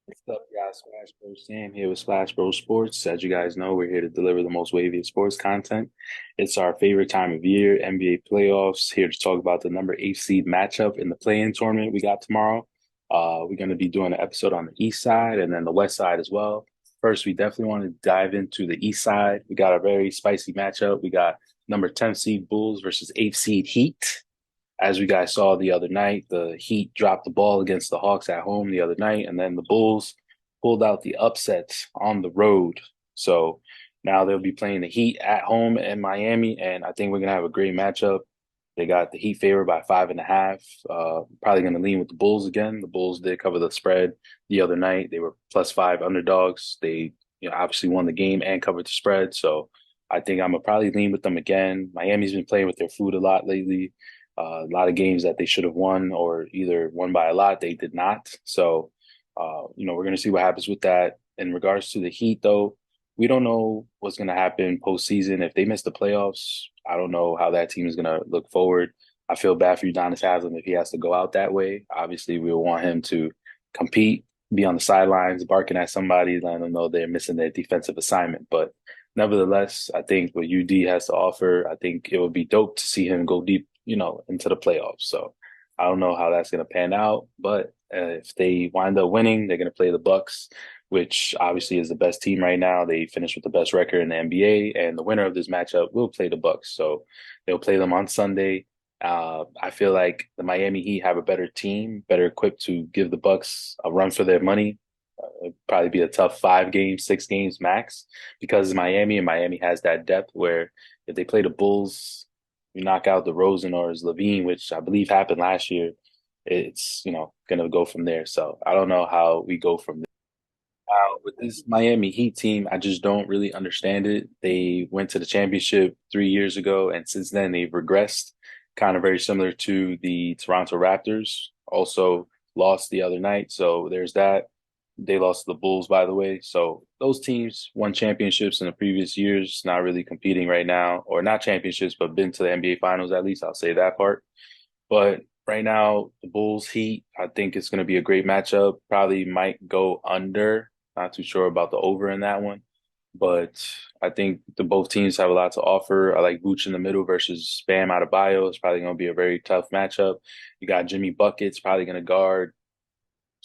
What's up, guys? Splash Bro Sam here with Splash Bro Sports. As you guys know, we're here to deliver the most wavy sports content. It's our favorite time of year, NBA playoffs. Here to talk about the number 8 seed matchup in the play-in tournament we got tomorrow. We're going to be doing an episode on the East side and then the West side as well. First, we definitely want to dive into the East side. We got a very spicy matchup. We got number 10 seed Bulls versus 8 seed Heat. As we guys saw the other night, the Heat dropped the ball against the Hawks at home the other night, and then the Bulls pulled out the upsets on the road. So now they'll be playing the Heat at home in Miami, and I think we're gonna have a great matchup. They got the Heat favored by 5.5. Probably gonna lean with the Bulls again. The Bulls did cover the spread the other night. They were +5 underdogs. They obviously won the game and covered the spread. So I think I'm gonna probably lean with them again. Miami's been playing with their food a lot lately. A lot of games that they should have won or either won by a lot, they did not. So, we're going to see what happens with that. In regards to the Heat, though, we don't know what's going to happen postseason. If they miss the playoffs, I don't know how that team is going to look forward. I feel bad for Udonis Haslem if he has to go out that way. Obviously, we want him to compete, be on the sidelines, barking at somebody, letting them know they're missing their defensive assignment. But nevertheless, I think what UD has to offer, I think it would be dope to see him go deep, into the playoffs. So I don't know how that's going to pan out, but if they wind up winning, they're going to play the Bucks, which obviously is the best team right now. They finished with the best record in the NBA, and the winner of this matchup will play the Bucks. So they'll play them on Sunday. I feel like the Miami Heat have a better team, better equipped to give the Bucks a run for their money. It'd probably be a tough 5 games, 6 games max because it's Miami and Miami has that depth where if they play the Bulls, you knock out the Rosen or Levine, which I believe happened last year, it's, going to go from there. So I don't know how we go from there. With this Miami Heat team, I just don't really understand it. They went to the championship 3 years ago, and since then they've regressed, kind of very similar to the Toronto Raptors. Also lost the other night, so there's that. They lost to the Bulls, by the way. So those teams won championships in the previous years, not really competing right now, or not championships, but been to the NBA Finals at least. I'll say that part. But right now, the Bulls Heat, I think it's going to be a great matchup. Probably might go under. Not too sure about the over in that one. But I think the both teams have a lot to offer. I like Vooch in the middle versus Bam Adebayo. It's probably going to be a very tough matchup. You got Jimmy Buckets probably going to guard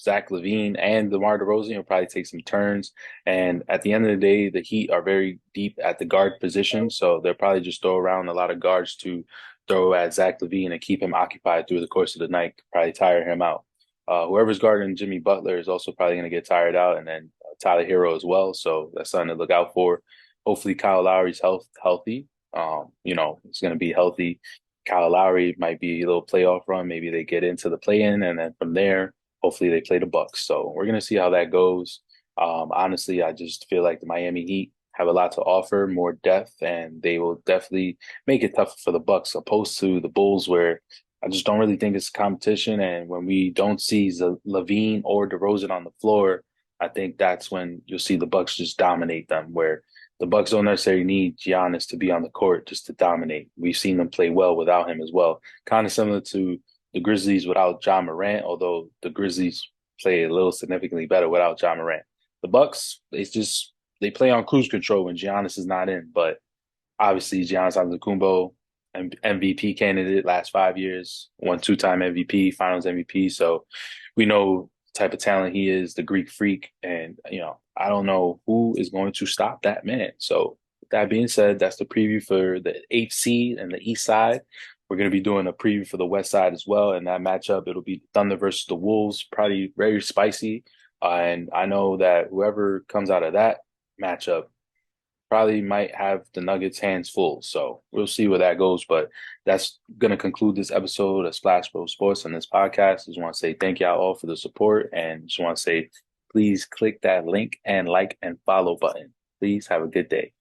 Zach Levine and DeMar DeRozan will probably take some turns. And at the end of the day, the Heat are very deep at the guard position. So they'll probably just throw around a lot of guards to throw at Zach Levine and keep him occupied through the course of the night, probably tire him out. Whoever's guarding Jimmy Butler is also probably going to get tired out. And then Tyler Hero as well. So that's something to look out for. Hopefully Kyle Lowry's healthy. He's going to be healthy. Kyle Lowry might be a little playoff run. Maybe they get into the play-in, and then from there, hopefully they play the Bucks. So we're gonna see how that goes. Honestly, I just feel like the Miami Heat have a lot to offer, more depth, and they will definitely make it tougher for the Bucks, opposed to the Bulls, where I just don't really think it's a competition. And when we don't see Levine or DeRozan on the floor, I think that's when you'll see the Bucks just dominate them. Where the Bucks don't necessarily need Giannis to be on the court just to dominate. We've seen them play well without him as well. Kind of similar to the Grizzlies without John Morant, although the Grizzlies play a little significantly better without John Morant. The Bucks, they play on cruise control when Giannis is not in, but obviously Giannis Antetokounmpo, MVP candidate last 5 years, won 2-time MVP, Finals MVP. So we know the type of talent he is, the Greek freak, and I don't know who is going to stop that man. So with that being said, that's the preview for the 8th seed and the East side. We're going to be doing a preview for the West side as well. And that matchup, it'll be Thunder versus the Wolves, probably very spicy. And I know that whoever comes out of that matchup probably might have the Nuggets' hands full. So we'll see where that goes. But that's going to conclude this episode of Splash Pro Sports on this podcast. Just want to say thank y'all all for the support. And just want to say, please click that link and like and follow button. Please have a good day.